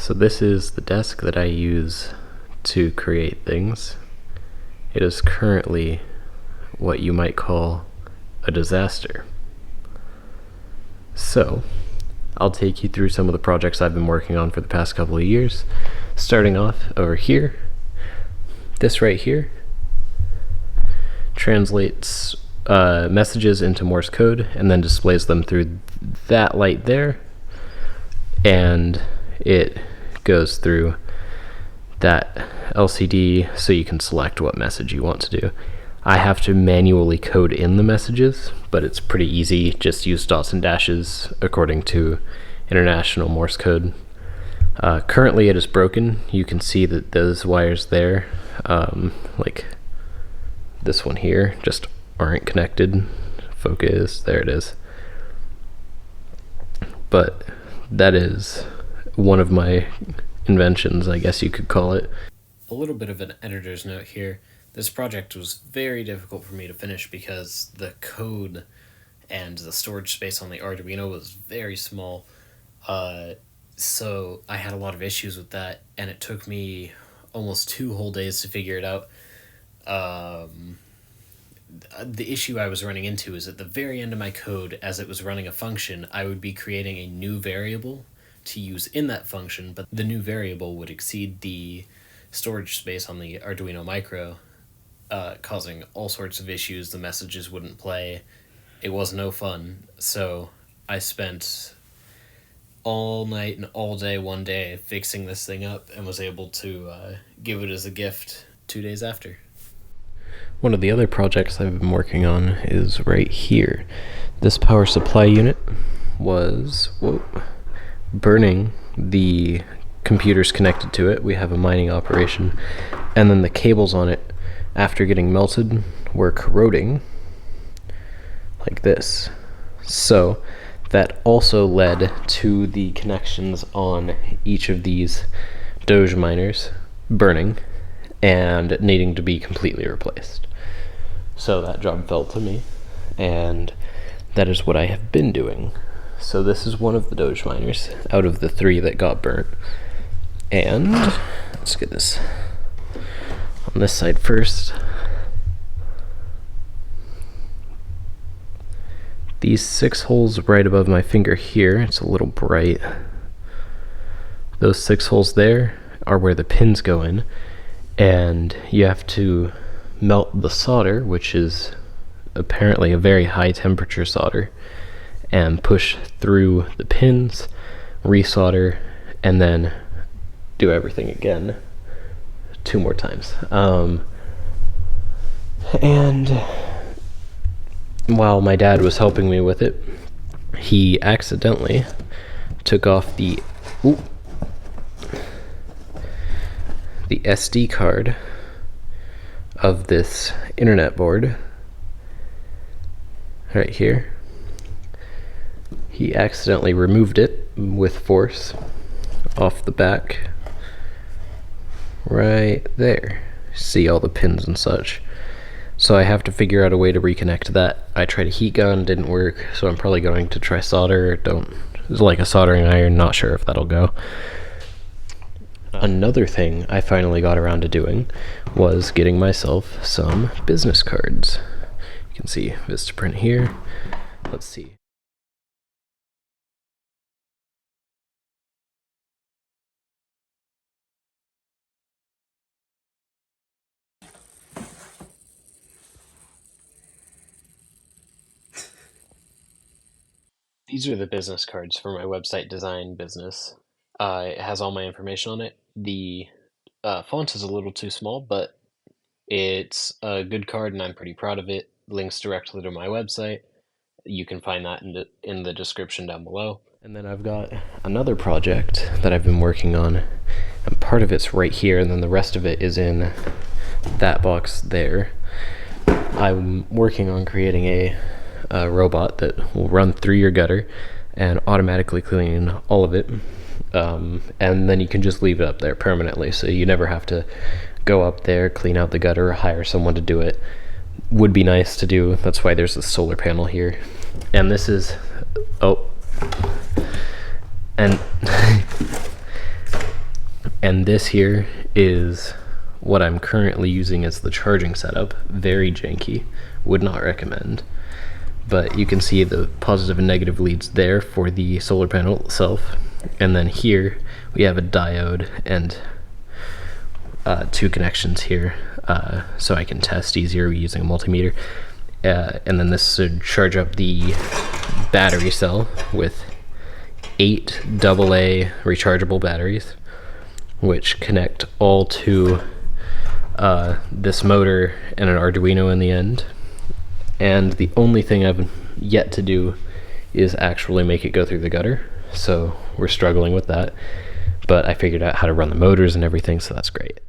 So this is the desk that I use to create things. It is currently what you might call a disaster. So I'll take you through some of the projects I've been working on for the past couple of years. Starting off over here, this right here translates messages into Morse code and then displays them through that light there, and it goes through that LCD so you can select what message you want to do. I have to manually code in the messages, but it's pretty easy. Just use dots and dashes according to International Morse code. Currently it is broken. You can see that those wires there, like this one here, just aren't connected. Focus, there it is. But that is one of my inventions, I guess you could call it. A little bit of an editor's note here. This project was very difficult for me to finish because the code and the storage space on the Arduino was very small. So I had a lot of issues with that, and it took me almost 2 whole days to figure it out. The issue I was running into is at the very end of my code, as it was running a function, I would be creating a new variable to use in that function, but the new variable would exceed the storage space on the Arduino Micro, causing all sorts of issues. The messages wouldn't play. It was no fun. So I spent all night and all day one day fixing this thing up and was able to give it as a gift 2 days after. One of the other projects I've been working on is right here. This power supply unit was burning the computers connected to it. We have a mining operation, and then the cables on it, after getting melted, were corroding like this. So that also led to the connections on each of these Doge miners burning and needing to be completely replaced. So that job fell to me, and that is what I have been doing. So this is one of the Doge miners out of the 3 that got burnt. And let's get this on this side first. These 6 holes right above my finger here, it's a little bright. Those 6 holes there are where the pins go in, and you have to melt the solder, which is apparently a very high temperature solder, and push through the pins, resolder, and then do everything again 2 more times. And while my dad was helping me with it, he accidentally took off the SD card of this internet board right here. He accidentally removed it with force off the back right there. See all the pins and such. So I have to figure out a way to reconnect that. I tried a heat gun, didn't work, so I'm probably going to try solder. It's like a soldering iron, not sure if that'll go. Another thing I finally got around to doing was getting myself some business cards. You can see Vistaprint here. Let's see. These are the business cards for my website design business. It has all my information on it. The font is a little too small, but it's a good card and I'm pretty proud of it. Links directly to my website. You can find that in the description down below. And then I've got another project that I've been working on, and part of it's right here, and then the rest of it is in that box there. I'm working on creating a robot that will run through your gutter and automatically clean all of it, and then you can just leave it up there permanently, so you never have to go up there, clean out the gutter, or hire someone to do it. Would be nice to do. That's why there's a solar panel here. And this is and And this here is what I'm currently using as the charging setup. Very janky, would not recommend. But you can see the positive and negative leads there for the solar panel itself. And then here we have a diode and 2 connections here, so I can test easier using a multimeter. And then this should charge up the battery cell with 8 AA rechargeable batteries, which connect all to this motor and an Arduino in the end. And the only thing I've yet to do is actually make it go through the gutter, so we're struggling with that. But I figured out how to run the motors and everything, so that's great.